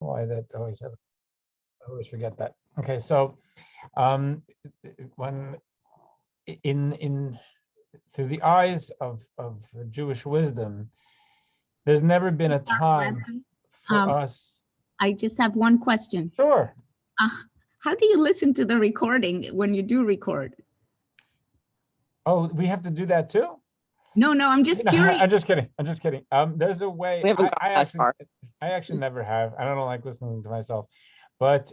why that always I always forget that. Okay, so when in through the eyes of Jewish wisdom, there's never been a time for us. I just have one question. Sure. How do you listen to the recording when you do record? Oh, we have to do that too? No, I'm just curious. I'm just kidding. There's a way. We haven't got that far. I actually never have. I don't like listening to myself. But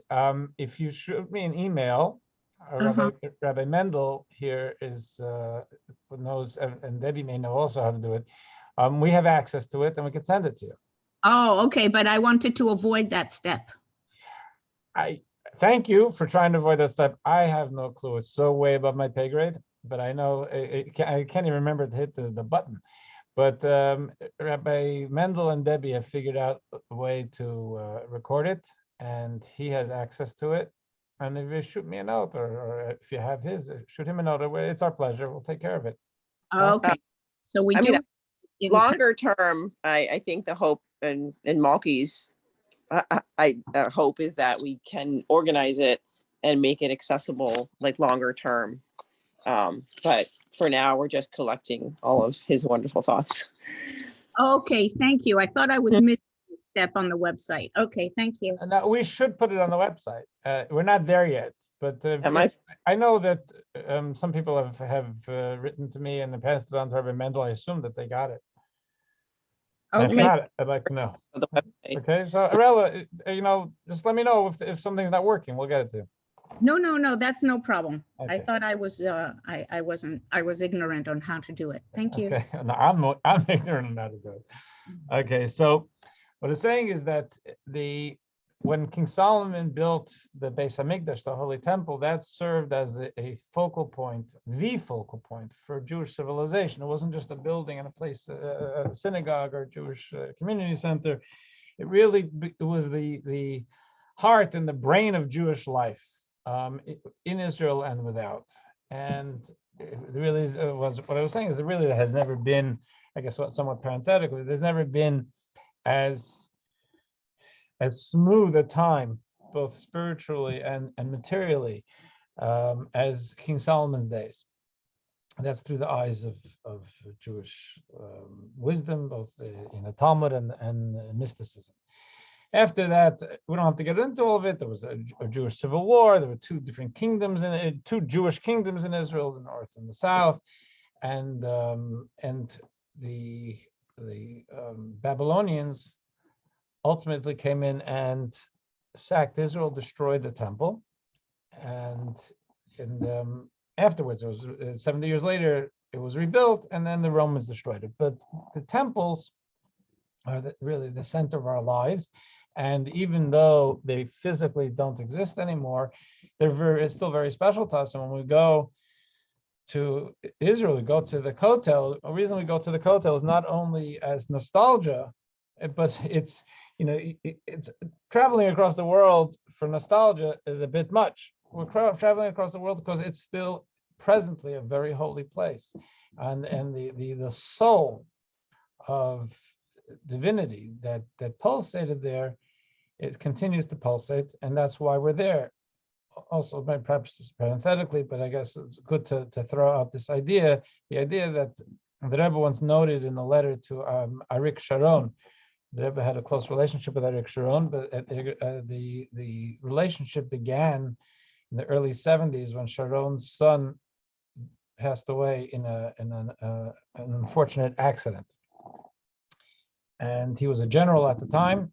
if you shoot me an email, Rabbi Mendel here knows, and Debbie may know also how to do it. We have access to it, and we can send it to you. Oh, okay. But I wanted to avoid that step. I thank you for trying to avoid that step. I have no clue. It's so way above my pay grade. But I know I can't even remember to hit the button. But Rabbi Mendel and Debbie have figured out a way to record it, and he has access to it. And if you shoot me a note, or if you have his, shoot him a note. It's our pleasure. We'll take care of it. Okay. So we do. Longer term, I think the hope in Malky's hope is that we can organize it and make it accessible, like longer term. But for now, we're just collecting all of his wonderful thoughts. Okay, thank you. I thought I was missing a step on the website. Okay, thank you. Now, we should put it on the website. We're not there yet, but I know that some people have written to me and passed it on to Rabbi Mendel. I assume that they got it. Okay. If not, I'd like to know. Okay, so Arella, just let me know if something's not working. We'll get it to you. No, that's no problem. Okay. I thought I was I was ignorant on how to do it. Thank you. Okay, no, I'm ignorant on how to do it. Okay, so what it's saying is that when King Solomon built the Beis Hamikdash, the Holy Temple, that served as a focal point, the focal point for Jewish civilization. It wasn't just a building and a place, a synagogue or a Jewish community center. It was the heart and the brain of Jewish life. In Israel and without, and it really was what I was saying is there really has never been, I guess somewhat parenthetically, there's never been as smooth a time, both spiritually and materially, as King Solomon's days. That's through the eyes of Jewish wisdom, both in the Talmud and mysticism. After that, we don't have to get into all of it. There was a Jewish civil war. There were two different kingdoms two Jewish kingdoms in Israel, the north and the south, and the Babylonians ultimately came in and sacked Israel, destroyed the temple, and afterwards, it was 70 years later, it was rebuilt, and then the Romans destroyed it. But the temples are really the center of our lives. And even though they physically don't exist anymore, it's still very special to us. And when we go to Israel, we go to the Kotel. The reason we go to the Kotel is not only as nostalgia, but it's traveling across the world for nostalgia is a bit much. We're traveling across the world because it's still presently a very holy place, and the soul of divinity that pulsated there, it continues to pulsate, and that's why we're there. Also, perhaps parenthetically, but I guess it's good to throw out this idea, the idea that the Rebbe once noted in a letter to Arik Sharon. The Rebbe had a close relationship with Arik Sharon, but the relationship began in the early 70s when Sharon's son passed away in an unfortunate accident. And he was a general at the time,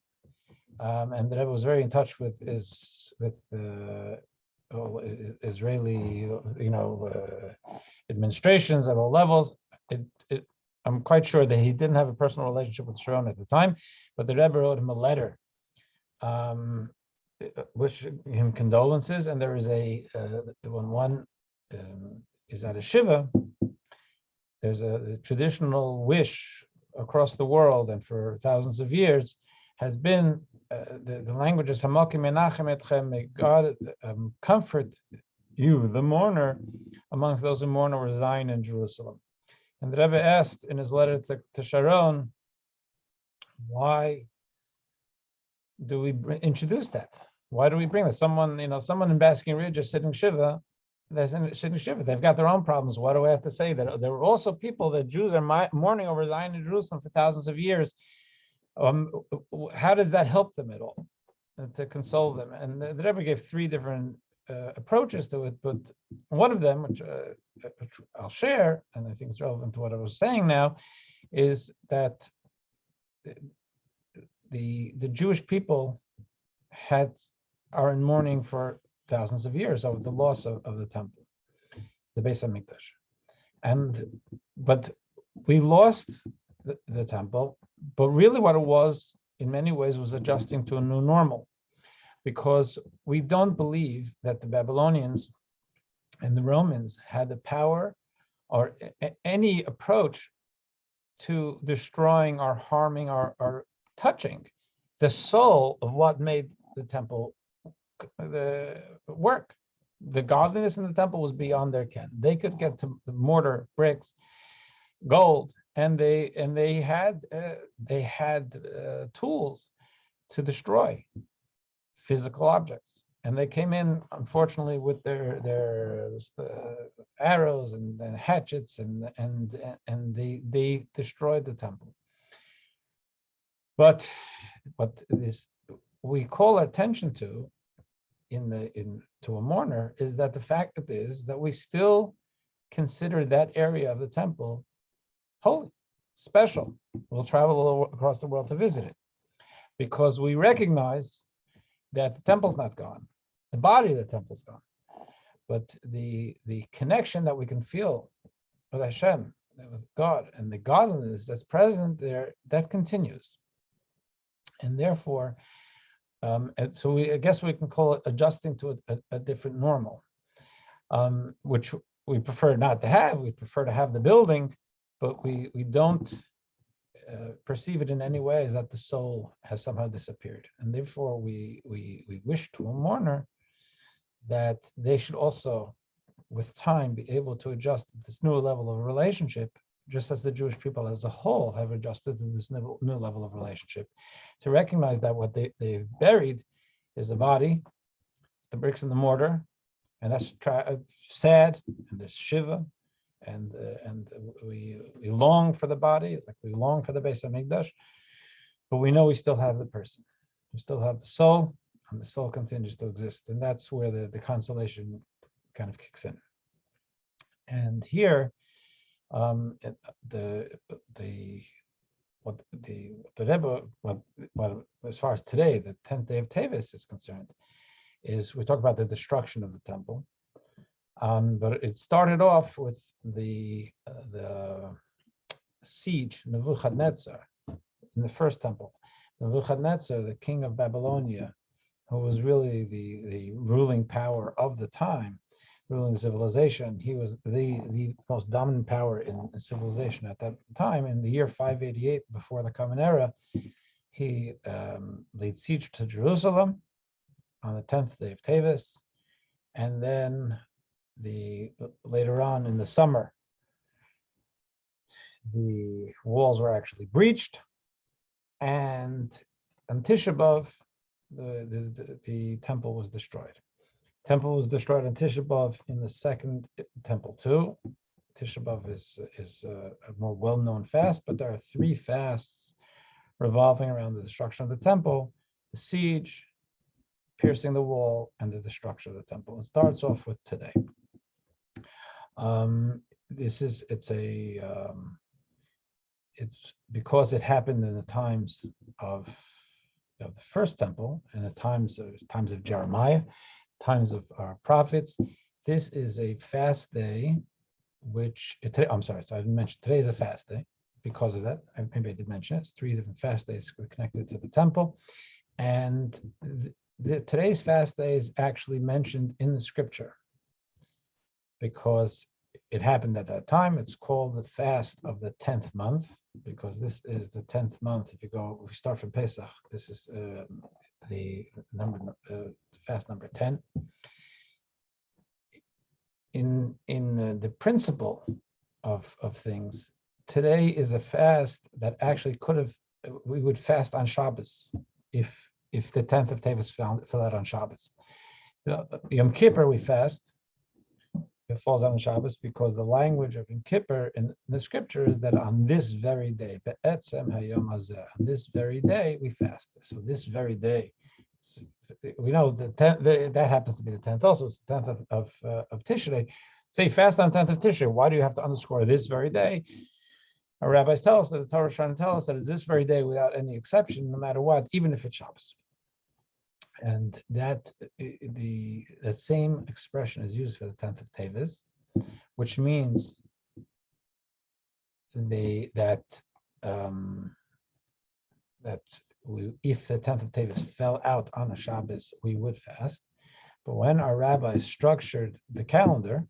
and the Rebbe was very in touch with Israeli, administrations at all levels. I'm quite sure that he didn't have a personal relationship with Sharon at the time, but the Rebbe wrote him a letter, wishing him condolences. And there is when one is at a shiva, there's a traditional wish across the world and for thousands of years has been the language is Hamakim Menachem Etchem, may God comfort you, the mourner, amongst those who mourn over Zion and Jerusalem. And the Rebbe asked in his letter to Sharon, why do we introduce that? Why do we bring that? Someone in Basking Ridge is sitting Shiva. They're sitting Shiva. They've got their own problems. Why do I have to say that? There were also people that Jews are mourning over Zion in Jerusalem for thousands of years. How does that help them at all to console them? And the Rebbe gave three different approaches to it, but one of them, which I'll share, and I think it's relevant to what I was saying now, is that the Jewish people are in mourning for thousands of years over the loss of the temple, the Beis Hamikdash, but we lost the temple. But really, what it was, in many ways, was adjusting to a new normal, because we don't believe that the Babylonians and the Romans had the power or any approach to destroying or harming or touching the soul of what made the temple work. The godliness in the temple was beyond their ken. They could get to mortar, bricks, gold, and they had tools to destroy physical objects. And they came in, unfortunately, with their arrows and hatchets, and they destroyed the temple. But what we call attention to to a mourner is that the fact is that we still consider that area of the temple holy, special. We'll travel across the world to visit it because we recognize that the temple's not gone. The body of the temple's gone. But the connection that we can feel with Hashem, with God, and the godliness that's present there, that continues. And therefore, and so I guess we can call it adjusting to a different normal, which we prefer not to have. We prefer to have the building, but we don't perceive it in any way as that the soul has somehow disappeared. And therefore, we wish to a mourner that they should also, with time, be able to adjust to this new level of relationship, just as the Jewish people as a whole have adjusted to this new level of relationship, to recognize that what they've buried is the body, it's the bricks and the mortar, and that's sad, and there's Shiva, and we long for the body, like we long for the Beis Hamikdash, but we know we still have the person, we still have the soul, and the soul continues to exist, and that's where the consolation kind of kicks in. And here, the Rebbe, as far as today, the 10th day of Teves is concerned, is we talk about the destruction of the temple, but it started off with the siege, Nebuchadnezzar, in the first temple. Nebuchadnezzar, the king of Babylonia, who was really the ruling power of the time, ruling civilization. He was the most dominant power in civilization at that time. In the year 588, before the Common Era, he laid siege to Jerusalem on the 10th day of Teves, and then later on in the summer, the walls were actually breached, and on Tisha B'Av, the temple was destroyed. Temple was destroyed on Tisha B'Av in the second temple too. Tisha B'Av is a more well-known fast, but there are three fasts revolving around the destruction of the temple: the siege, piercing the wall, and the destruction of the temple. It starts off with today. It's because it happened in the times of the first temple, and the times of Jeremiah, times of our prophets. This is a fast day, I'm sorry, so I didn't mention today is a fast day because of that. Maybe I did mention it. It's 3 different fast days connected to the temple, and today's fast day is actually mentioned in the scripture because it happened at that time. It's called the fast of the 10th month because this is the 10th month. If we start from Pesach, this is the number, fast number 10. In the principle of things, today is a fast that actually we would fast on Shabbos if if the 10th of Tevis fell out on Shabbos. The Yom Kippur we fast. It falls out on Shabbos because the language of Yom Kippur in the scripture is that on this very day, on this very day we fast. So this very day, we know that happens to be the 10th also. It's the 10th of Tishrei. So you fast on 10th of Tishrei. Why do you have to underscore this very day? Our rabbis tell us that the Torah is trying to tell us that it's this very day without any exception, no matter what, even if it's Shabbos. And that the same expression is used for the 10th of Tevis, which means if the 10th of Tevis fell out on a Shabbos, we would fast. But when our rabbis structured the calendar,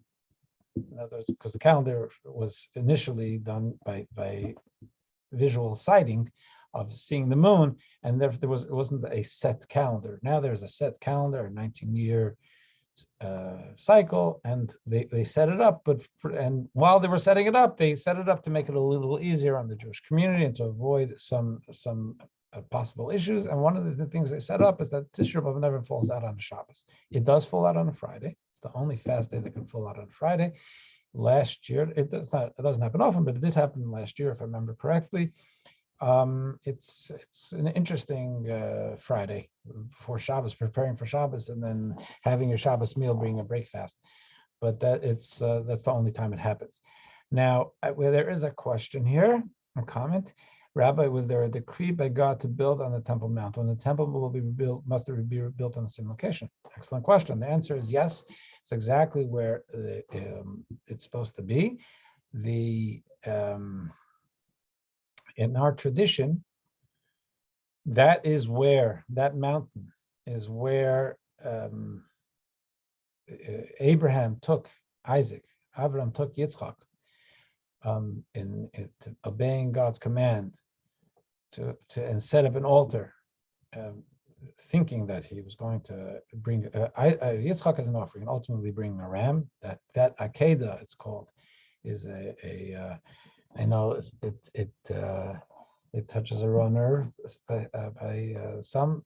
in other words, because the calendar was initially done by visual sighting of seeing the moon, and it wasn't a set calendar. Now there's a set calendar, a 19-year cycle, and they set it up. And while they were setting it up, they set it up to make it a little easier on the Jewish community and to avoid some possible issues. And one of the things they set up is that Tishrei B'Av never falls out on a Shabbos. It does fall out on a Friday. It's the only fast day that can fall out on Friday. Last year, it doesn't happen often, but it did happen last year, if I remember correctly. It's an interesting Friday before Shabbos, preparing for Shabbos, and then having your Shabbos meal being a break fast. But that's the only time it happens. Now, there is a question here, a comment. Rabbi, was there a decree by God to build on the Temple Mount? When the temple will be rebuilt, must it be rebuilt on the same location? Excellent question. The answer is yes. It's exactly where it's supposed to be. In our tradition, that mountain is where Abraham took Isaac, Abraham took Yitzchak, in obeying God's command and set up an altar, thinking that he was going to bring Yitzchak as an offering and ultimately bring a ram. That Akedah, it's called, is I know it touches a raw nerve by some,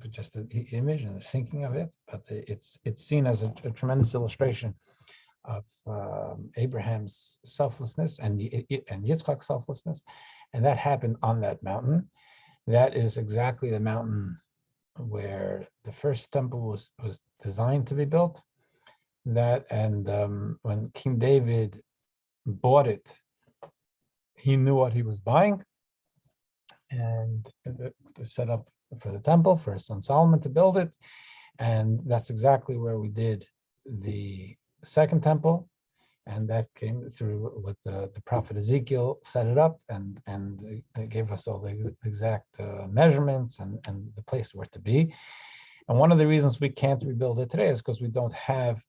just the image and the thinking of it, but it's seen as a tremendous illustration of Abraham's selflessness and Yitzchak's selflessness, and that happened on that mountain. That is exactly the mountain where the first temple was designed to be built. When King David bought it, he knew what he was buying, and to set up for the temple for his son Solomon to build it, and that's exactly where we did the second temple, and that came through with the prophet Ezekiel set it up and gave us all the exact measurements and the place where to be. And one of the reasons we can't rebuild it today is because we don't have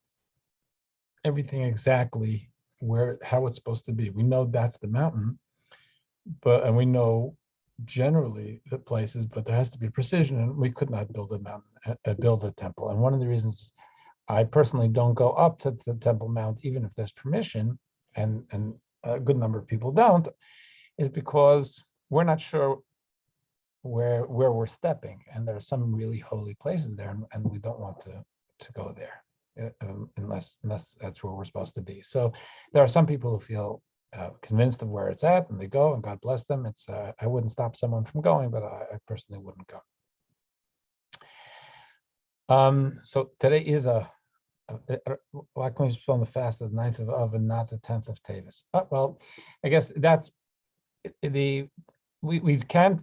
everything exactly how it's supposed to be. We know that's the mountain, and we know generally the places, but there has to be precision, and we could not build a mountain, build a temple. And one of the reasons I personally don't go up to the Temple Mount, even if there's permission, and a good number of people don't, is because we're not sure where we're stepping, and there are some really holy places there, and we don't want to go there unless that's where we're supposed to be. So there are some people who feel convinced of where it's at, and they go, and God bless them. It's I wouldn't stop someone from going, but I personally wouldn't go. So today is why can we spell on the fast of the 9th of Av and not the 10th of Tevis? Well, I guess that's we can't.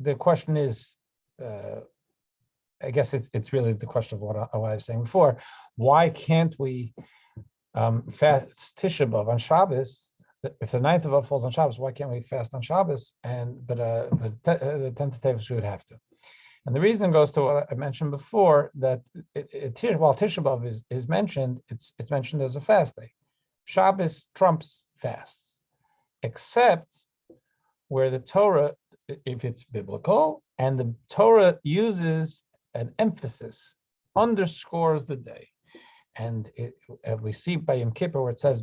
The question is, I guess it's really the question of what I was saying before. Why can't we fast Tishrei B'Av on Shabbos? If the 9th of Av falls on Shabbos, why can't we fast on Shabbos? But the 10th of Tevis we would have to. And the reason goes to what I mentioned before, that while Tishrei B'Av is mentioned, it's mentioned as a fast day. Shabbos trumps fasts, except where the Torah, if it's biblical, and the Torah uses an emphasis, underscores the day. And we see by Yom Kippur where it says,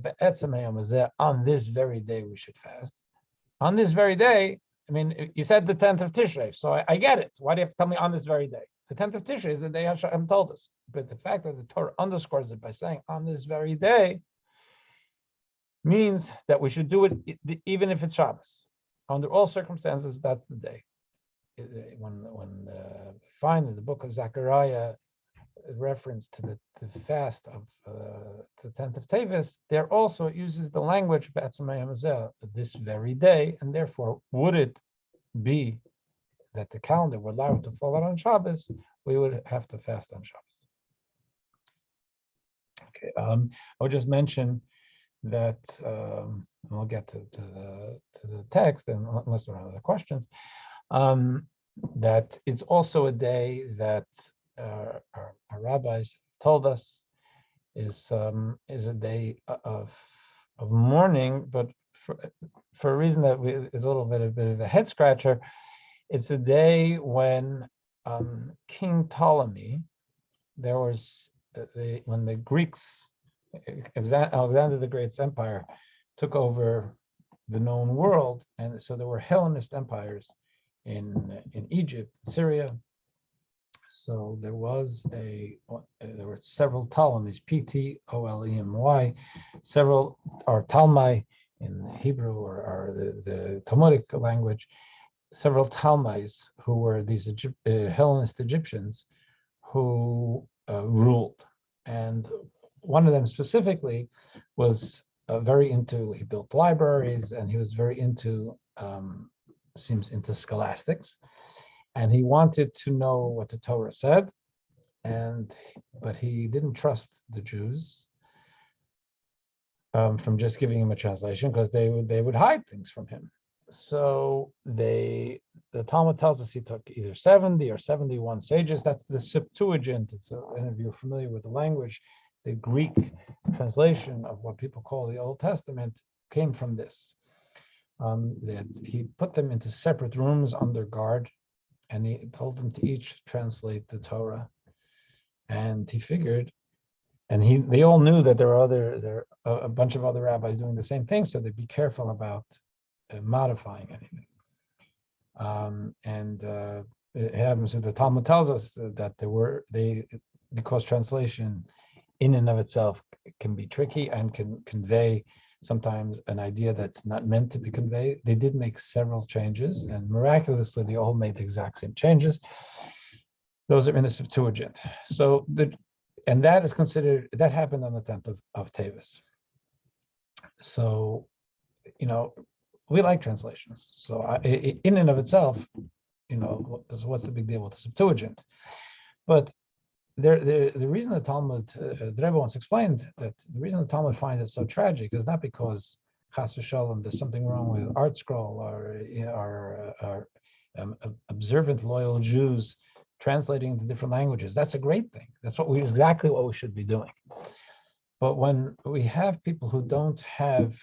on this very day we should fast. On this very day, I mean, you said the 10th of Tishrei, so I get it. Why do you have to tell me on this very day? The 10th of Tishrei is the day Hashem told us. But the fact that the Torah underscores it by saying on this very day means that we should do it even if it's Shabbos. Under all circumstances, that's the day. When we find in the book of Zechariah a reference to the fast of the 10th of Tevis, there also it uses the language this very day, and therefore would it be that the calendar would allow it to fall out on Shabbos, we would have to fast on Shabbos. Okay, I would just mention that we'll get to the text, and unless there are other questions, that it's also a day that our rabbis told us is a day of mourning, but for a reason that is a little bit of a head scratcher. It's a day when King Ptolemy, when the Greeks, Alexander the Great's empire, took over the known world, and so there were Hellenist empires in Egypt, Syria. So there were several Ptolemies, Ptolemy, several, or Talmai in Hebrew or the Talmudic language, several Talmais who were these Hellenist Egyptians who ruled. And one of them specifically was he built libraries, and he was very into scholastics. And he wanted to know what the Torah said, but he didn't trust the Jews from just giving him a translation, because they would hide things from him. So the Talmud tells us he took either 70 or 71 sages. That's the Septuagint. If any of you are familiar with the language, the Greek translation of what people call the Old Testament came from this. That he put them into separate rooms under guard, and he told them to each translate the Torah. And he figured, and they all knew that there were a bunch of other rabbis doing the same thing, so they'd be careful about modifying anything. It happens that the Talmud tells us that because translation in and of itself can be tricky and can convey sometimes an idea that's not meant to be conveyed. They did make several changes, and miraculously they all made the exact same changes. Those are in the Septuagint. So that is considered, that happened on the 10th of Tevis. So, we like translations. So in and of itself, what's the big deal with the Septuagint? But the reason the Talmud, the Rebbe once explained that the reason the Talmud finds it so tragic is not because Chas v'Shalom there's something wrong with Art Scroll or observant, loyal Jews translating into different languages. That's a great thing. That's exactly what we should be doing. But when we have people who don't have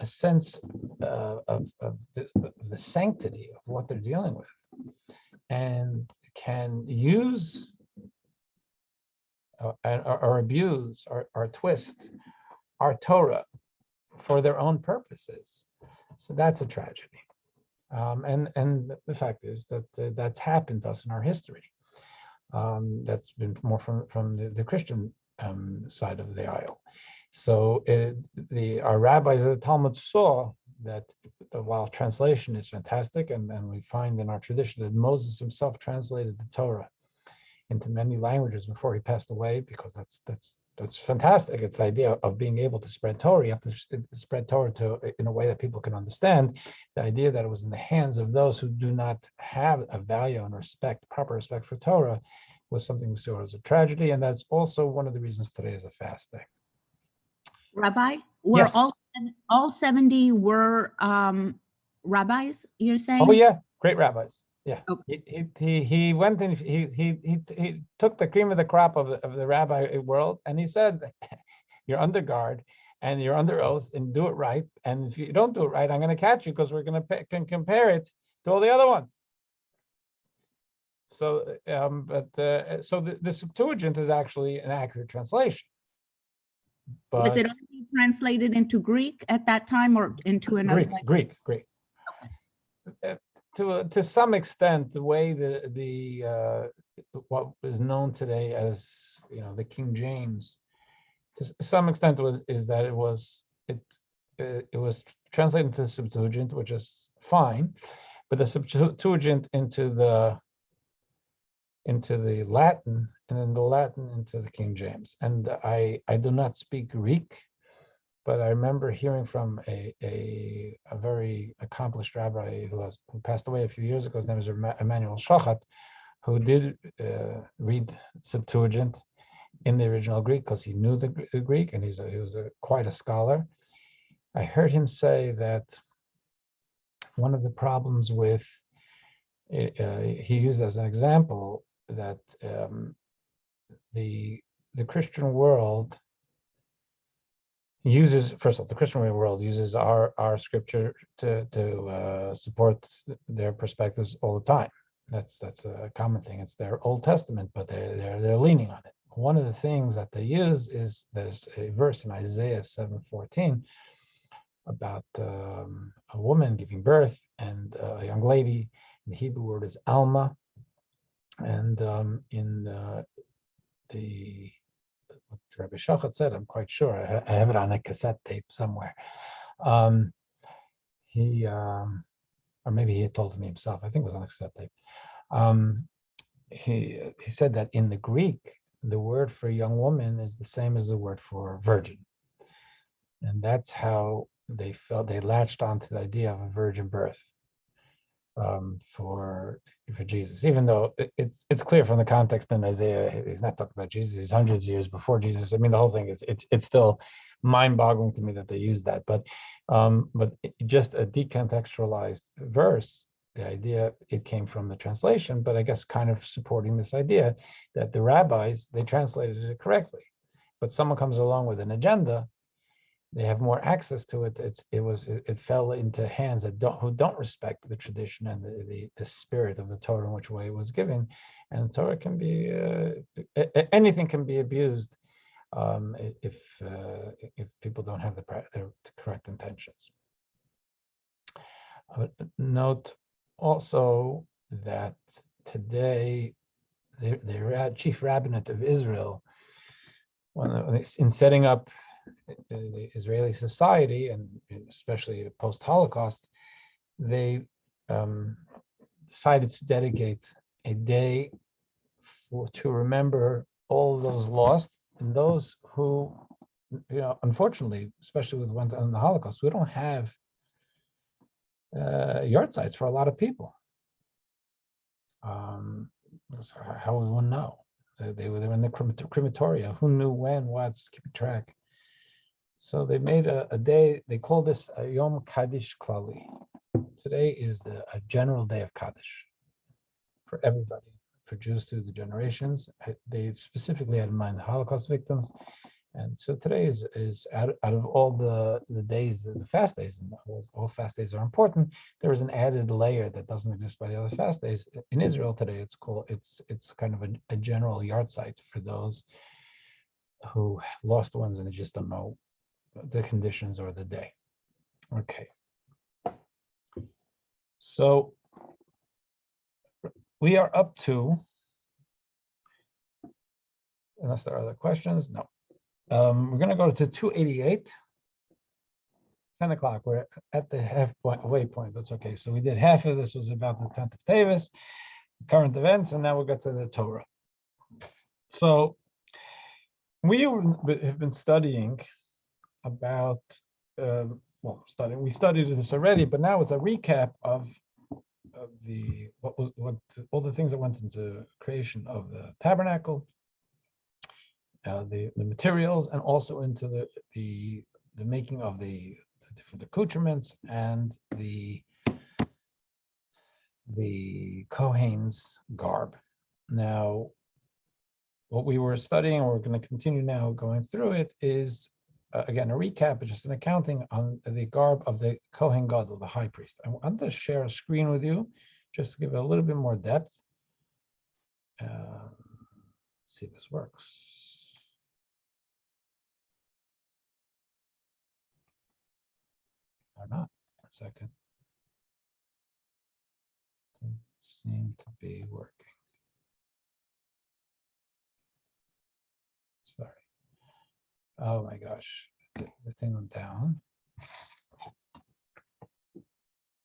a sense of the sanctity of what they're dealing with, and can use or abuse or twist our Torah for their own purposes, so that's a tragedy. And the fact is that that's happened to us in our history. That's been more from the Christian side of the aisle. So our rabbis of the Talmud saw that while translation is fantastic, and we find in our tradition that Moses himself translated the Torah into many languages before he passed away, because that's fantastic. It's the idea of being able to spread Torah. You have to spread Torah in a way that people can understand. The idea that it was in the hands of those who do not have a value and proper respect for Torah, was something we saw as a tragedy, and that's also one of the reasons today is a fast day. Rabbi, were Yes. all 70 were rabbis, you're saying? Oh yeah, great rabbis. Yeah. Okay. He went and he took the cream of the crop of the rabbi world, and he said, you're under guard and you're under oath, and do it right. And if you don't do it right, I'm going to catch you, because we're going to compare it to all the other ones. So, so the Septuagint is actually an accurate translation. But Was it only translated into Greek at that time, or into another language? Greek. Okay. to some extent, the way what is known today as the King James, to some extent is that it was translated into the Septuagint, which is fine, but the Septuagint into the Latin, and then the Latin into the King James. And I do not speak Greek, but I remember hearing from a very accomplished rabbi who passed away a few years ago. His name is Emmanuel Shochat, who did read Septuagint in the original Greek because he knew the Greek, and he was quite a scholar. I heard him say that one of the problems with he used as an example that the Christian world uses, first of all, the Christian world uses our scripture to support their perspectives all the time. That's a common thing. It's their Old Testament, but they're leaning on it. One of the things that they use is there's a verse in Isaiah 7:14 about a woman giving birth and a young lady. The Hebrew word is Alma, and in what Rabbi Shochat said, I'm quite sure. I have it on a cassette tape somewhere. He, or maybe he had told me himself. I think it was on a cassette tape. He said that in the Greek, the word for young woman is the same as the word for virgin, and that's how they felt. They latched onto the idea of a virgin birth for Jesus, even though it's clear from the context in Isaiah, he's not talking about Jesus. He's hundreds of years before Jesus. I mean, the whole thing is it's still mind-boggling to me that they use that. But just a decontextualized verse, the idea it came from the translation, but I guess kind of supporting this idea that the rabbis, they translated it correctly, but someone comes along with an agenda. They have more access to it. It fell into hands who don't respect the tradition and the spirit of the Torah in which way it was given, and the Torah can be anything can be abused if people don't have the correct intentions. Note also that today the chief rabbinate of Israel, in setting up the Israeli society, and especially post-Holocaust, they decided to dedicate a day to remember all those lost and those who, unfortunately, especially with went on the Holocaust, we don't have yard sites for a lot of people. How would one know? They were in the crematoria. Who knew when? What's keeping track? So they made a day. They call this a Yom Kaddish Klali. Today is a general day of Kaddish for everybody, for Jews through the generations. They specifically had in mind the Holocaust victims, and so today is out of all the days, the fast days. And all fast days are important. There is an added layer that doesn't exist by the other fast days in Israel today. It's kind of a general yard site for those who lost ones and they just don't know the conditions or the day. Okay. So we are up to, unless there are other questions, no. We're going to go to 288, 10 o'clock. We're at the halfway point. That's okay. So we did half of this was about the 10th of Tevis, current events, and now we'll get to the Torah. So we have been studying about, we studied this already, but now it's a recap of all the things that went into creation of the tabernacle, the materials, and also into the making of the different accoutrements and the Kohen's garb. Now, what we were studying, and we're going to continue now going through it, is again a recap, but just an accounting on the garb of the Kohen Gadol, the high priest. I want to share a screen with you just to give it a little bit more depth. See if this works. Or not. A second. seem to be working. Sorry. Oh my gosh, the thing went down.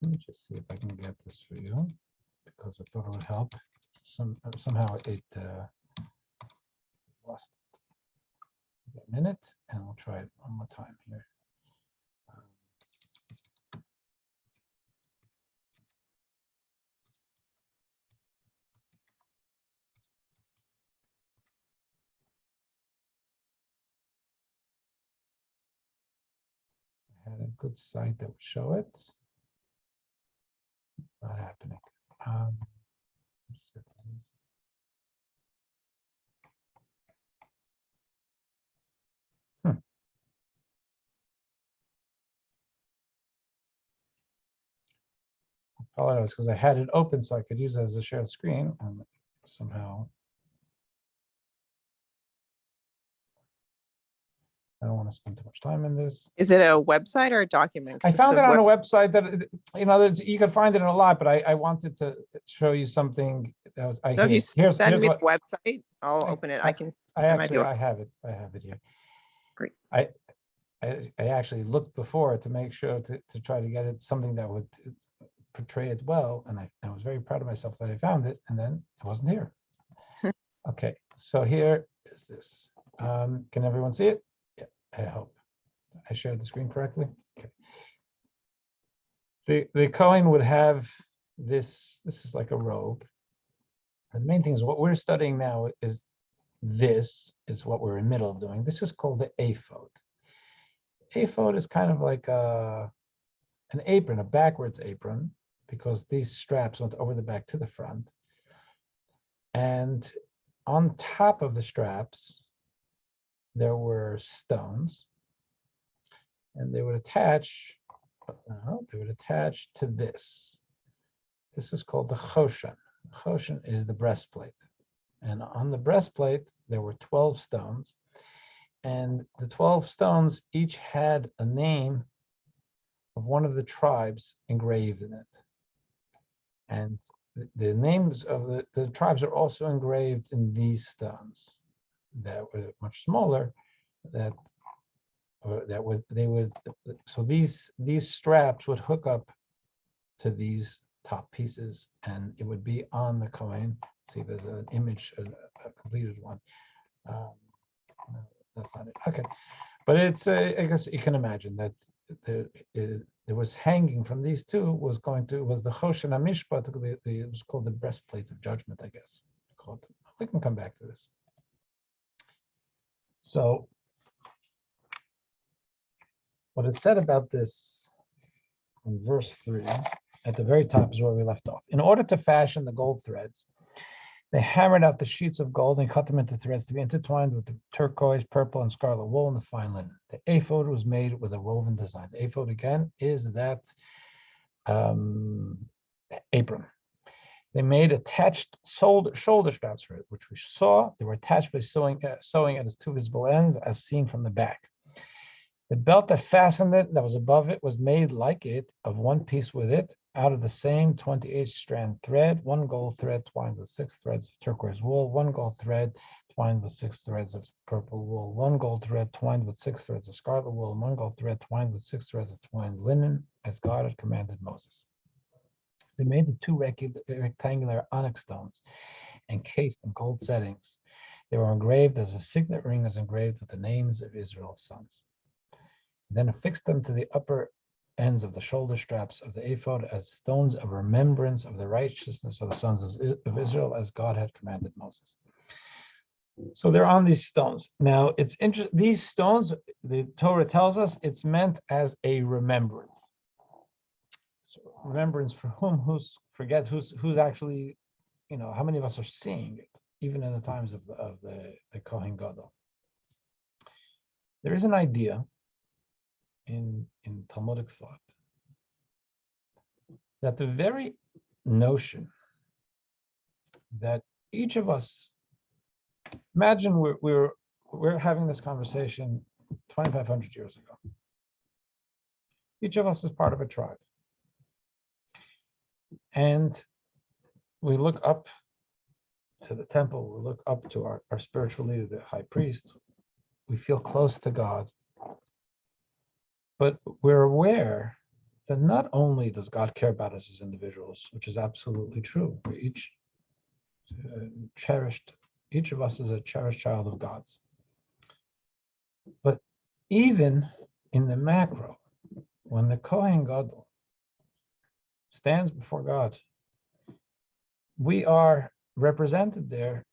Let me just see if I can get this for you, because I thought it would help. Somehow it lost a minute, and we'll try it one more time here. I had a good site that would show it. Not happening. Apologize, because I had it open so I could use it as a shared screen, and somehow I don't want to spend too much time in this. Is it a website or a document? I 'Cause found it's it on a website. website that you can find it in a lot, but I wanted to show you something that was. So if you Here's send me what the website, I'll open it. I might be able. I have it. I have it here. Great. I actually looked before to make sure to try to get it something that would portray it well, and I was very proud of myself that I found it, and then it wasn't here. Okay, so here is this. Can everyone see it? Yeah, I hope I shared the screen correctly. Okay. The Kohen would have this. This is like a robe. And the main thing is what we're studying now is what we're in the middle of doing. This is called the ephod. Ephod is kind of like an apron, a backwards apron, because these straps went over the back to the front. And on top of the straps, there were stones, and they would attach to this. This is called the choshen. Choshen is the breastplate. And on the breastplate, there were 12 stones. And the 12 stones each had a name of one of the tribes engraved in it. And the names of the tribes are also engraved in these stones that were much smaller. So these straps would hook up to these top pieces, and it would be on the coin. See, there's an image, a completed one. That's not it. Okay, but it's I guess you can imagine that there was hanging from these two was the Choshen HaMishpat. It was called the breastplate of judgment, I guess. We can come back to this. So what is said about this in verse 3 at the very top is where we left off. In order to fashion the gold threads, they hammered out the sheets of gold and cut them into threads to be intertwined with the turquoise, purple, and scarlet wool and the fine linen. The ephod was made with a woven design. The ephod, again, is that apron. They made attached shoulder straps for it, which we saw. They were attached by sewing at its two visible ends, as seen from the back. The belt that fastened it, that was above it, was made like it, of one piece with it, out of the same 28-strand thread, one gold thread twined with 6 threads of turquoise wool, one gold thread twined with 6 threads of purple wool, one gold thread twined with 6 threads of scarlet wool, and one gold thread twined with 6 threads of twined linen, as God had commanded Moses. They made the 2 rectangular onyx stones encased in gold settings. They were engraved as a signet ring is engraved with the names of Israel's sons. Then affixed them to the upper ends of the shoulder straps of the ephod as stones of remembrance of the righteousness of the sons of Israel, as God had commanded Moses. So they're on these stones. Now it's interesting. These stones, the Torah tells us, it's meant as a remembrance. So remembrance for whom? Who's actually, how many of us are seeing it, even in the times of the Kohen Gadol. There is an idea in Talmudic thought that the very notion that each of us, imagine we're having this conversation 2,500 years ago. Each of us is part of a tribe, and we look up to the temple, we look up to our spiritual leader, the high priest, we feel close to God. But we're aware that not only does God care about us as individuals, which is absolutely true, we're each cherished, each of us is a cherished child of God's. But even in the macro, when the Kohen Gadol stands before God, we are represented there,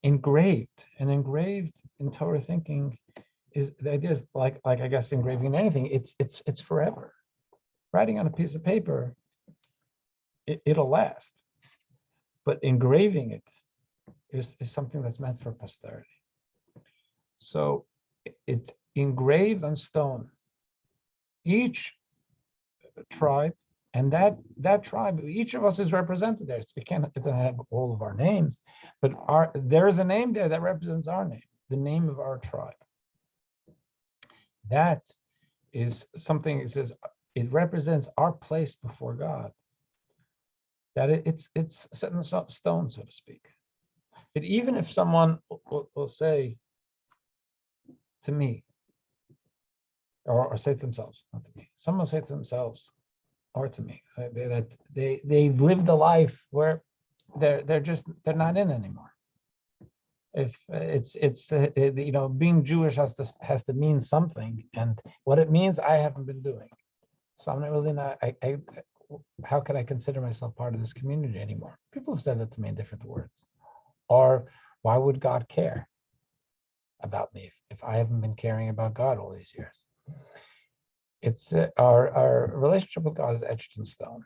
engraved, and engraved in Torah thinking is the idea is like I guess engraving anything. It's forever. Writing on a piece of paper, it'll last, but engraving it is something that's meant for posterity. So it's engraved on stone. Each tribe, and that tribe, each of us is represented there. It doesn't have all of our names, but there is a name there that represents our name, the name of our tribe. That is something, it says, it represents our place before God. That it's set in stone, so to speak. That even if someone will say to me, or say to themselves, not to me, someone will say to themselves or to me, that they've lived a life where they're not in anymore. If it's being Jewish has to mean something, and what it means I haven't been doing. So I'm not really how can I consider myself part of this community anymore? People have said that to me in different words. Or why would God care about me if I haven't been caring about God all these years? It's our relationship with God is etched in stone.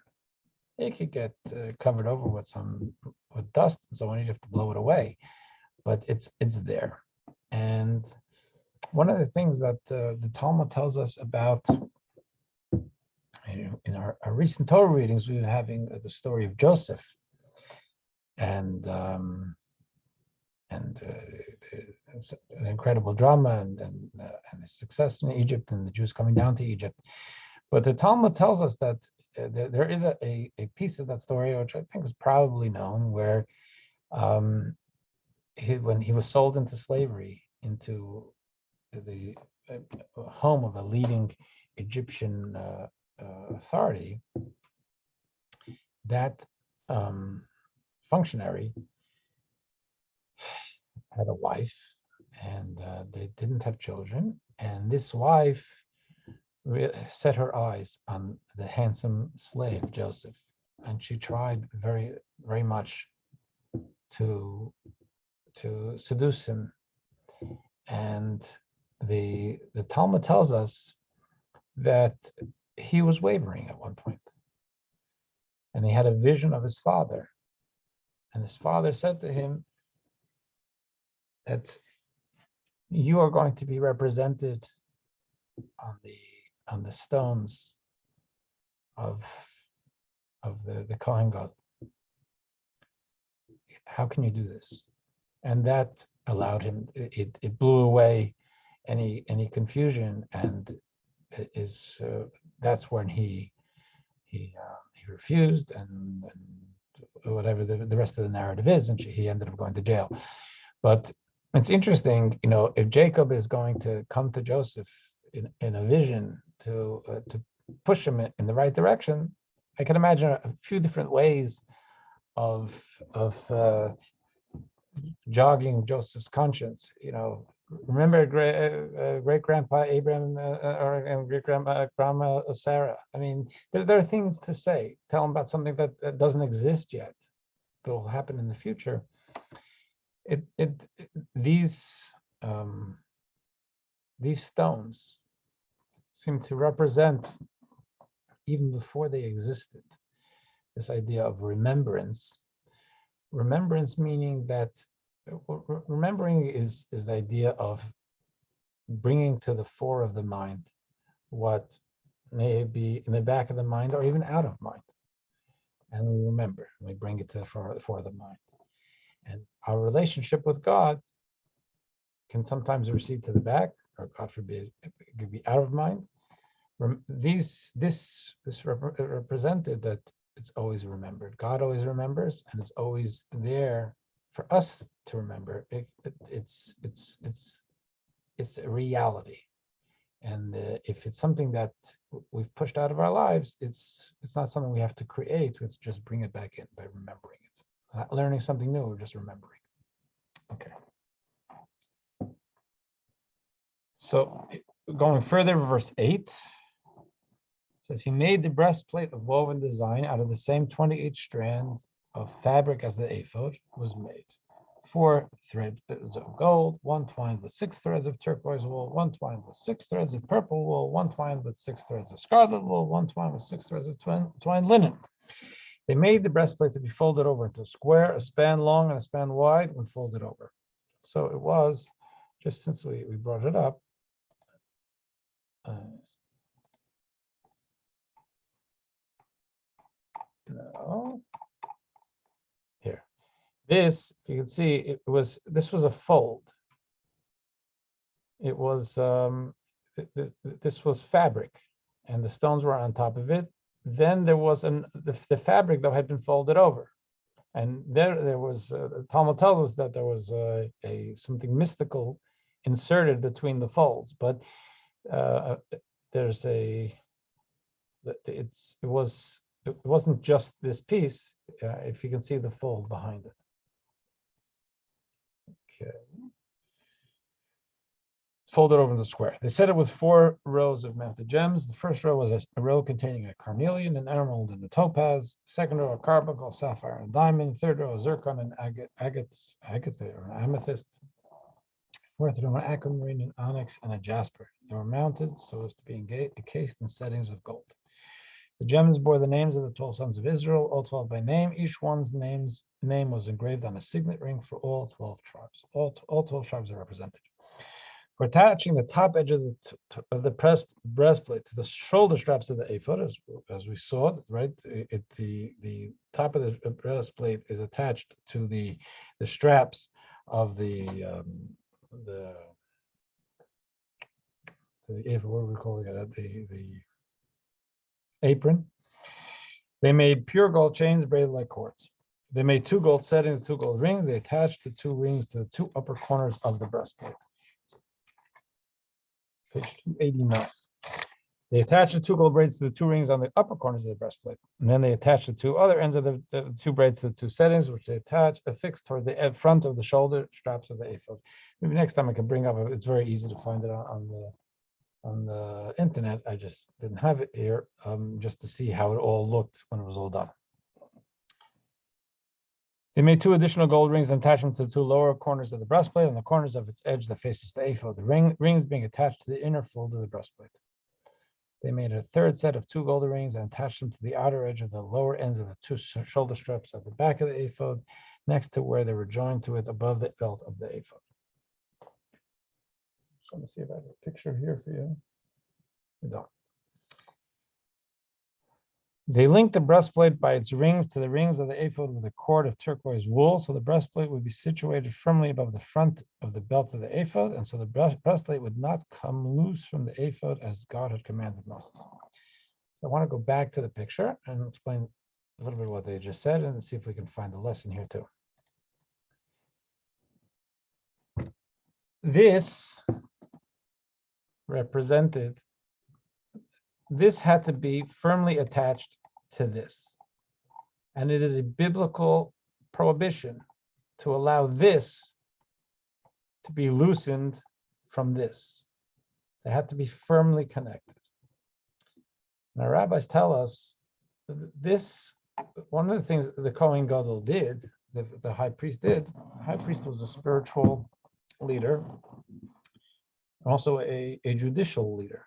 It could get covered over with dust and so on. You have to blow it away, but it's there. And one of the things that the Talmud tells us about, in our recent Torah readings, we've been having the story of Joseph and an incredible drama and the success in Egypt and the Jews coming down to Egypt. But the Talmud tells us that there is a piece of that story, which I think is probably known, where when he was sold into slavery, into the home of a leading Egyptian authority, that functionary had a wife, and they didn't have children, and this wife set her eyes on the handsome slave Joseph, and she tried very, very much to seduce him. And the Talmud tells us that he was wavering at one point, and he had a vision of his father, and his father said to him that you are going to be represented on the stones of the Kohen Gadol. How can you do this? And that allowed him, it blew away any confusion, and that's when he refused, and whatever the rest of the narrative is, and he ended up going to jail. But it's interesting, if Jacob is going to come to Joseph in a vision to push him in the right direction, I can imagine a few different ways of jogging Joseph's conscience. Remember great grandpa Abraham or great grandma Sarah. I mean, there are things to say. Tell him about something that doesn't exist yet, but will happen in the future. These stones seem to represent, even before they existed, this idea of remembrance. Remembrance meaning that remembering is the idea of bringing to the fore of the mind what may be in the back of the mind or even out of mind. And we remember, we bring it to the fore of the mind. And our relationship with God can sometimes recede to the back, or God forbid, it could be out of mind. This represented that it's always remembered. God always remembers, and it's always there for us to remember. It's a reality, and if it's something that we've pushed out of our lives, it's not something we have to create. We have to just bring it back in by remembering it. Not learning something new, we're just remembering. Okay. So going further, verse 8 says, he made the breastplate of woven design out of the same 28 strands of fabric as the ephod was made. 4 threads of gold, 1 twined with 6 threads of turquoise wool, 1 twined with 6 threads of purple wool, 1 twined with 6 threads of scarlet wool, 1 twined with 6 threads of twined linen. They made the breastplate to be folded over into a square, a span long and a span wide when folded over. So it was, just since we brought it up, no. Here, this, you can see, this was a fold. It was this was fabric, and the stones were on top of it. Then there was the fabric though had been folded over, and there was the Talmud tells us that there was something mystical inserted between the folds, but there's it wasn't just this piece. If you can see the fold behind it. Okay. Folded over the square. They set it with 4 rows of mounted gems. The first row was a row containing a carnelian, an emerald, and a topaz. Second row, a carbuncle, sapphire, and diamond. Third row, a zircon and agate or an amethyst. Fourth row, an aquamarine, an onyx, and a jasper. They were mounted so as to be encased in settings of gold. The gems bore the names of the 12 sons of Israel, all 12 by name. Each one's name was engraved on a signet ring for all 12 tribes. All 12 tribes are represented. For attaching the top edge of the breastplate to the shoulder straps of the ephod, as we saw, right? The top of the breastplate is attached to the straps of the ephod. What are we calling it? The apron. They made pure gold chains braided like cords. They made 2 gold settings, 2 gold rings. They attached the 2 rings to the 2 upper corners of the breastplate. Page 289. They attached the 2 gold braids to the 2 rings on the upper corners of the breastplate. And then they attached the 2 other ends of the 2 braids to the 2 settings, which they affixed toward the front of the shoulder straps of the ephod. Maybe next time I can bring up, it's very easy to find it on the internet. I just didn't have it here, just to see how it all looked when it was all done. They made 2 additional gold rings and attached them to the 2 lower corners of the breastplate on the corners of its edge that faces the ephod. The rings being attached to the inner fold of the breastplate. They made a 3rd set of 2 gold rings and attached them to the outer edge of the lower ends of the 2 shoulder straps at the back of the ephod, next to where they were joined to it above the belt of the ephod. Just want to see if I have a picture here for you. We don't. They linked the breastplate by its rings to the rings of the ephod with a cord of turquoise wool, so the breastplate would be situated firmly above the front of the belt of the ephod, and so the breastplate would not come loose from the ephod as God had commanded Moses. So I want to go back to the picture and explain a little bit of what they just said and see if we can find a lesson here too. This represented, this had to be firmly attached to this. And it is a biblical prohibition to allow this to be loosened from this. They had to be firmly connected. Now, rabbis tell us this, one of the things the Kohen Gadol did, the high priest did, the high priest was a spiritual leader, also a judicial leader.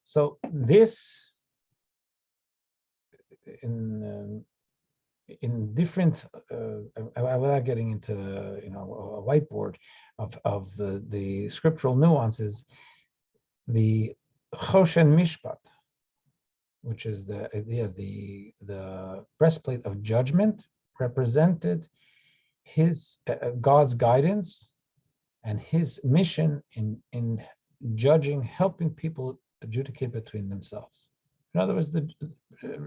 So this, in different, without getting into a whiteboard of the scriptural nuances, the Choshen Mishpat, which is the breastplate of judgment, represented his God's guidance and his mission in judging, helping people adjudicate between themselves. In other words,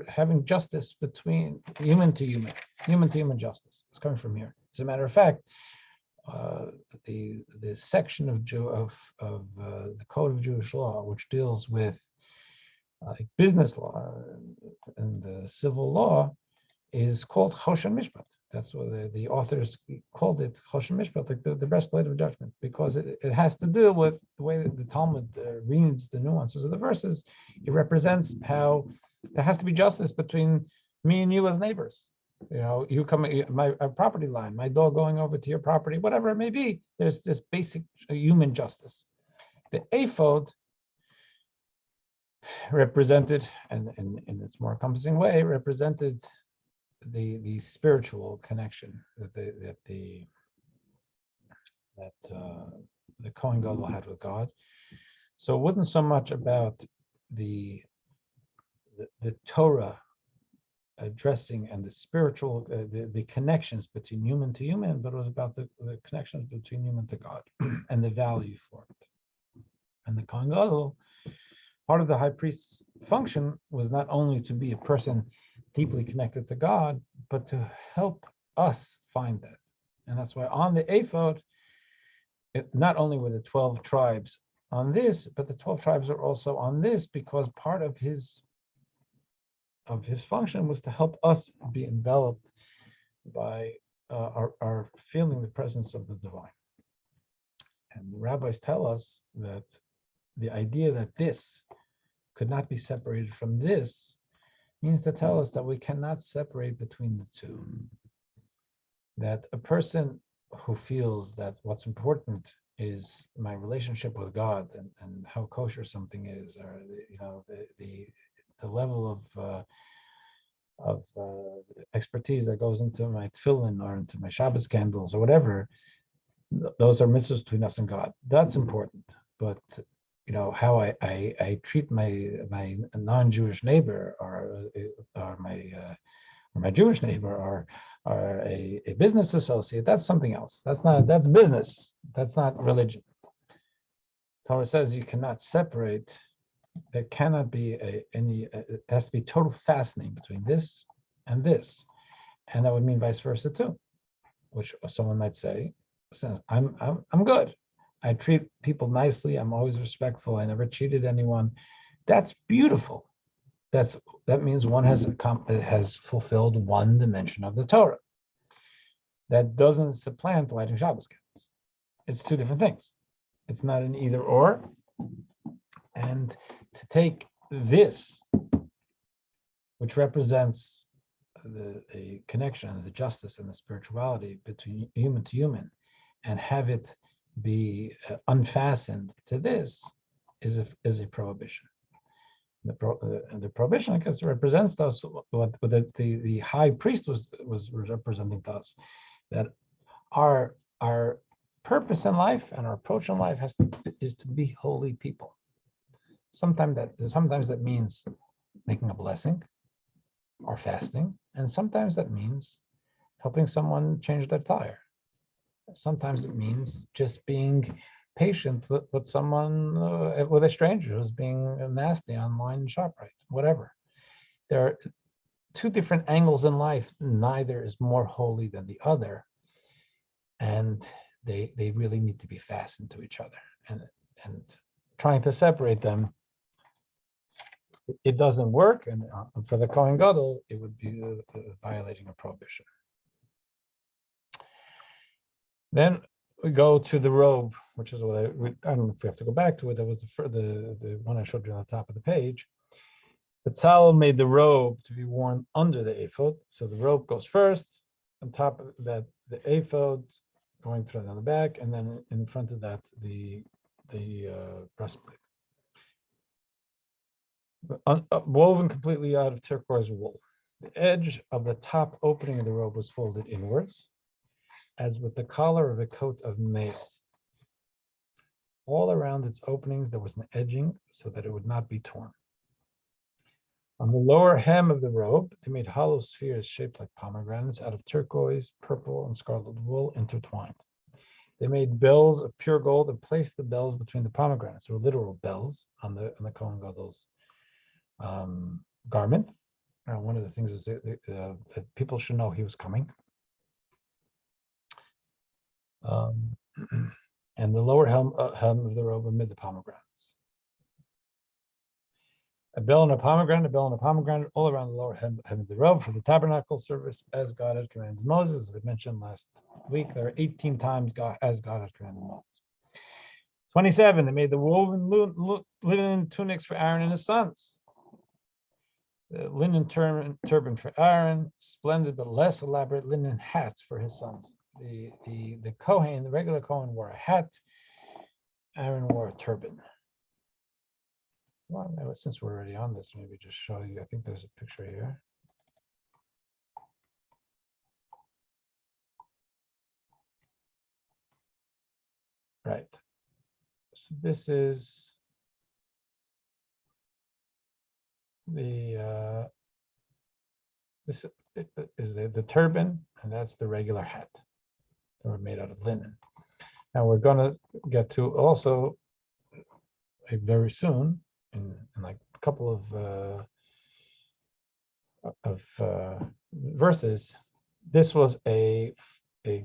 having justice between human to human justice. It's coming from here. As a matter of fact, the section of the Code of Jewish Law, which deals with business law and civil law, is called Choshen Mishpat. That's what the authors called it, Choshen Mishpat, like the breastplate of judgment, because it has to do with the way that the Talmud reads the nuances of the verses. It represents how there has to be justice between me and you as neighbors. You know, you come my property line, my dog going over to your property, whatever it may be. There's this basic human justice. The ephod represented, and in its more encompassing way, represented the spiritual connection that the Kohen Gadol had with God. So it wasn't so much about the Torah addressing and the spiritual, the connections between human to human, but it was about the connections between human to God and the value for it. And the Kohen Gadol, part of the high priest's function was not only to be a person deeply connected to God, but to help us find that. And that's why on the ephod, not only were the 12 tribes on this, but the 12 tribes are also on this, because part of his function was to help us be enveloped by our feeling the presence of the divine. And the rabbis tell us that the idea that this could not be separated from this means to tell us that we cannot separate between the two. That a person who feels that what's important is my relationship with God and how kosher something is, or the level of expertise that goes into my tefillin or into my Shabbos candles or whatever, those are mitzvahs between us and God. That's important, but how I treat my non-Jewish neighbor or my Jewish neighbor or a business associate, that's something else. That's business. That's not religion. Torah says you cannot separate. There cannot be it has to be total fastening between this and this, and that would mean vice versa too. Which someone might say, I'm good. I treat people nicely. I'm always respectful. I never cheated anyone. That's beautiful. That means one has fulfilled one dimension of the Torah. That doesn't supplant lighting Shabbos candles. It's two different things. It's not an either or. And to take this, which represents the connection, the justice, and the spirituality between human to human, and have it be unfastened to this, is a prohibition. The prohibition, I guess, represents to us what the high priest was representing to us, that our purpose in life and our approach in life is to be holy people. Sometimes that means making a blessing or fasting, and sometimes that means helping someone change their tire. Sometimes it means just being patient with someone, with a stranger who's being nasty online ShopRite, whatever. There are two different angles in life. Neither is more holy than the other, and they really need to be fastened to each other. And trying to separate them, it doesn't work. And for the Kohen Gadol, it would be violating a prohibition. Then we go to the robe, which is what I don't know if we have to go back to it. That was the one I showed you on the top of the page. Betzalel made the robe to be worn under the ephod. So the robe goes first, on top of that, the ephod going through on the back, and then in front of that, the breastplate. Woven completely out of turquoise wool. The edge of the top opening of the robe was folded inwards, as with the collar of a coat of mail. All around its openings, there was an edging so that it would not be torn. On the lower hem of the robe, they made hollow spheres shaped like pomegranates out of turquoise, purple, and scarlet wool intertwined. They made bells of pure gold and placed the bells between the pomegranates, or literal bells, on the Kohen Gadol's garment. One of the things is that people should know he was coming. And the lower hem of the robe amid the pomegranates. A bell and a pomegranate, all around the lower hem of the robe for the tabernacle service as God had commanded Moses. As we mentioned last week, there are 18 times as God had commanded Moses. 27, they made the woven linen tunics for Aaron and his sons. The linen turban for Aaron, splendid but less elaborate linen hats for his sons. The Kohen, the regular Kohen, wore a hat. Aaron wore a turban. Well, since we're already on this, maybe just show you. I think there's a picture here. Right. So this is the the turban, and that's the regular hat. They were made out of linen. Now we're going to get to also very soon in like a couple of verses. This was a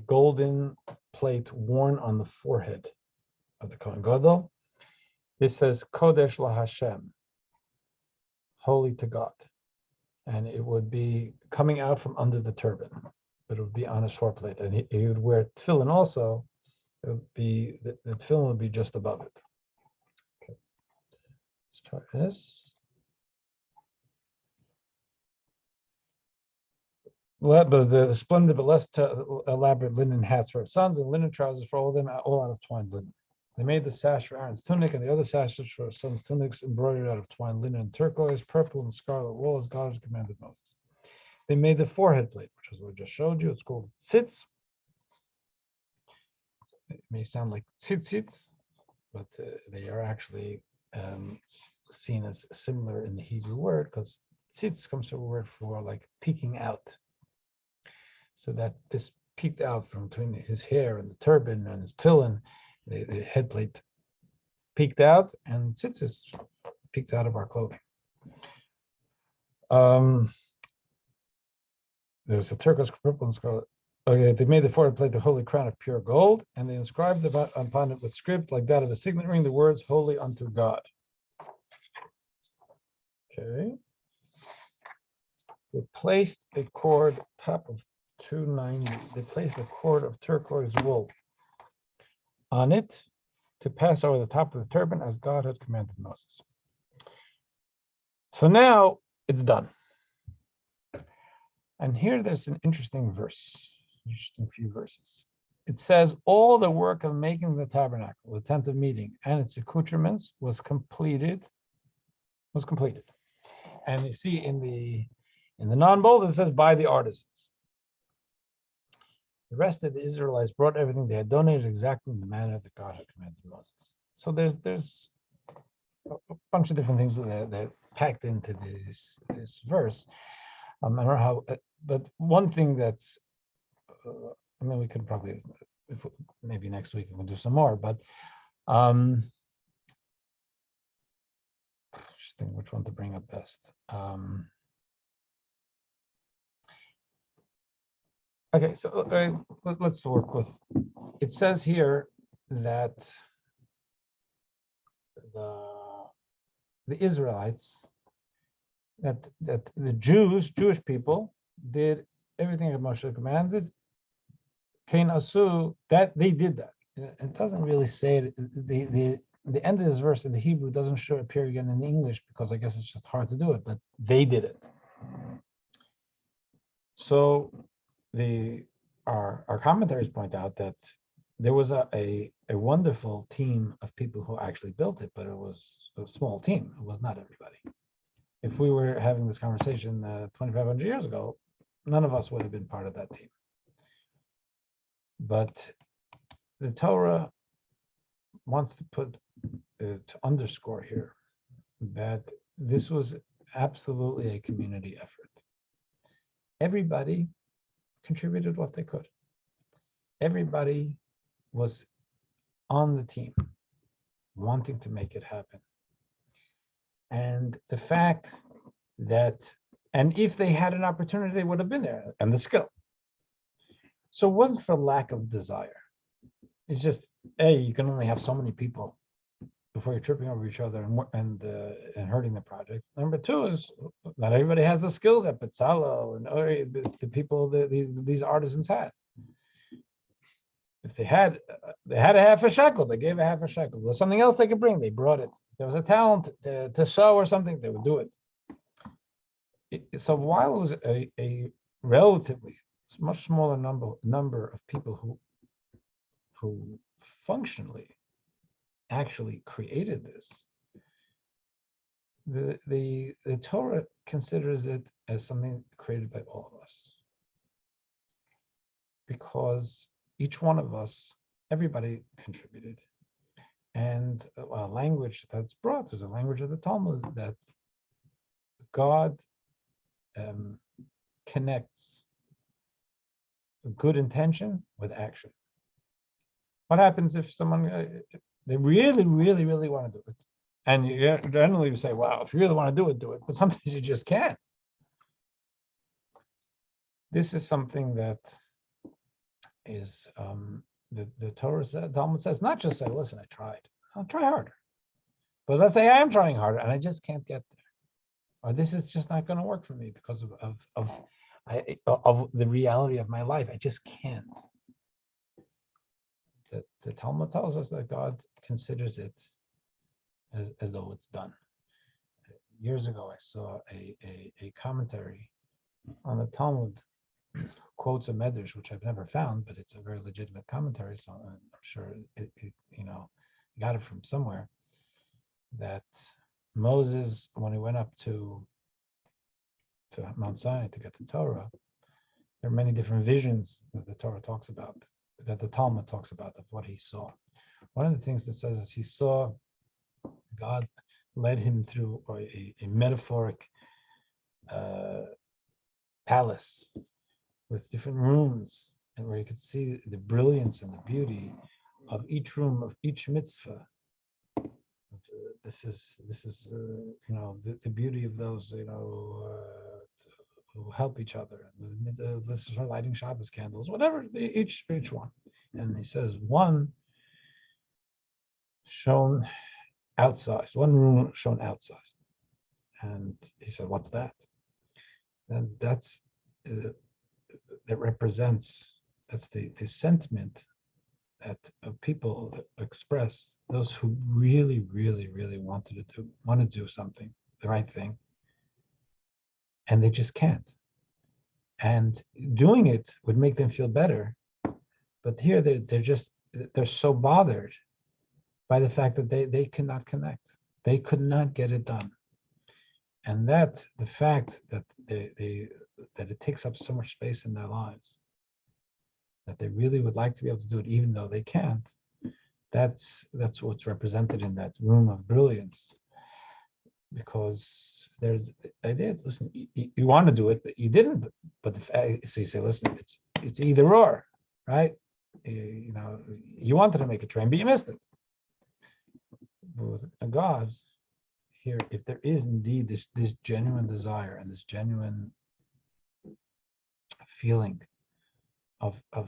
golden plate worn on the forehead of the Kohen Gadol. This says Kodesh LaHashem, holy to God, and it would be coming out from under the turban, but it would be on his foreplate, and he would wear tefillin also. It would be the tefillin would be just above it. Okay. Let's try this. But the splendid but less elaborate linen hats for his sons and linen trousers for all of them, all out of twined linen. They made the sash for Aaron's tunic and the other sashes for his sons' tunics embroidered out of twined linen and turquoise, purple, and scarlet wool as God had commanded Moses. They made the forehead plate, which is what I just showed you. It's called tzitz. It may sound like tzitzit, but they are actually seen as similar in the Hebrew word, because tzitz comes from a word for like peeking out. So that this peeked out from between his hair and the turban and his tefillin, the head plate peeked out, and tzitzis peeked out of our clothing. There's a turquoise, purple, and scarlet. Okay, they made the forehead plate the holy crown of pure gold, and they inscribed upon it with script like that of a signet ring the words "Holy unto God." Okay. They placed a cord top of 290. They placed a cord of turquoise wool on it to pass over the top of the turban as God had commanded Moses. So now it's done. And here there's an interesting few verses. It says, all the work of making the tabernacle, the tent of meeting, and its accoutrements was completed. And you see in the non-bold, it says by the artisans. The rest of the Israelites brought everything they had donated exactly in the manner that God had commanded Moses. So there's a bunch of different things that packed into this verse. I don't know how, but one thing that's, I mean, we could probably, maybe next week we can do some more, but just think which one to bring up best. Okay, so let's work with, it says here that the Israelites, that the Jewish people did everything that Moshe commanded. Kain Asu, that they did that. It doesn't really say it. The end of this verse in the Hebrew doesn't appear again in the English, because I guess it's just hard to do it, but they did it. So our commentaries point out that there was a wonderful team of people who actually built it, but it was a small team. It was not everybody. If we were having this conversation 2,500 years ago, none of us would have been part of that team. But the Torah wants to underscore here that this was absolutely a community effort. Everybody contributed what they could. Everybody was on the team, wanting to make it happen. And the fact that, and if they had an opportunity, they would have been there, and the skill. So it wasn't for lack of desire. It's just, A, you can only have so many people before you're tripping over each other and hurting the project. Number two is not everybody has the skill that Bezalel and the people that these artisans had. If they had a half a shekel, they gave a half a shekel. There's something else they could bring, they brought it. If there was a talent to sew or something, they would do it. So while it was a relatively much smaller number of people who functionally actually created this, the Torah considers it as something created by all of us, because each one of us, everybody contributed. And a language that's brought is a language of the Talmud, that God connects good intention with action. What happens if someone, they really, really, really want to do it? And you generally say, wow, if you really want to do it, but sometimes you just can't. This is something that is, the Torah says, Talmud says, not just say, listen, I tried. I'll try harder. But let's say I am trying harder and I just can't get there. Or this is just not going to work for me because of the reality of my life. I just can't. The Talmud tells us that God considers it as though it's done. Years ago, I saw a commentary on the Talmud, quotes a medrash, which I've never found, but it's a very legitimate commentary, so I'm sure it got it from somewhere, that Moses, when he went up to Mount Sinai to get the Torah, there are many different visions that the Torah talks about, that the Talmud talks about, of what he saw. One of the things that says is he saw God led him through a metaphoric palace with different rooms, and where you could see the brilliance and the beauty of each room, of each mitzvah. This is the beauty of those who help each other. This is for lighting Shabbos candles, whatever, each one. And he says one shown outsized, one room shown outsized. And he said, what's that? And that's that represents, that's the sentiment that people express, those who really, really, really want to do something, the right thing, and they just can't. And doing it would make them feel better, but here they're so bothered by the fact that they cannot connect. They could not get it done. And that the fact that that it takes up so much space in their lives, that they really would like to be able to do it, even though they can't, that's what's represented in that room of brilliance. Because there's the idea, listen, you want to do it, but you didn't. But so you say, listen, it's either or, right? You wanted to make a train, but you missed it. With a God here, if there is indeed this genuine desire and this genuine feeling of a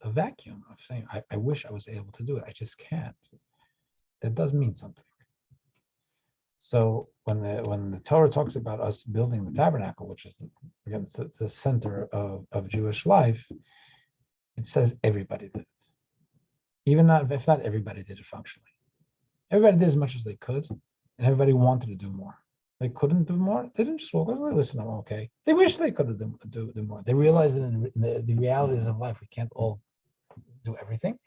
vacuum, of saying, I wish I was able to do it, I just can't, that does mean something. So when the Torah talks about us building the tabernacle, which is again the center of Jewish life, it says everybody did it. Even if not everybody did it functionally. Everybody did as much as they could, and everybody wanted to do more. They couldn't do more. They didn't just walk away. Listen, I'm okay. They wish they could have do more. They realized that in the realities of life, we can't all do everything.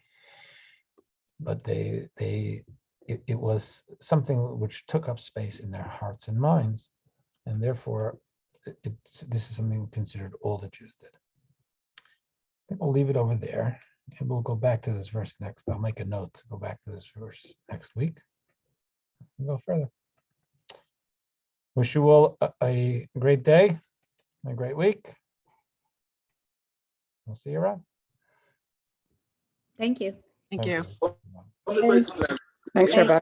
But it was something which took up space in their hearts and minds, and therefore, this is something considered all the Jews did. I think we'll leave it over there, and we'll go back to this verse next. I'll make a note to go back to this verse next week. We'll go further. Wish you all a great day, a great week. We'll see you around. Thank you. Thank you. Thanks, Rabbi.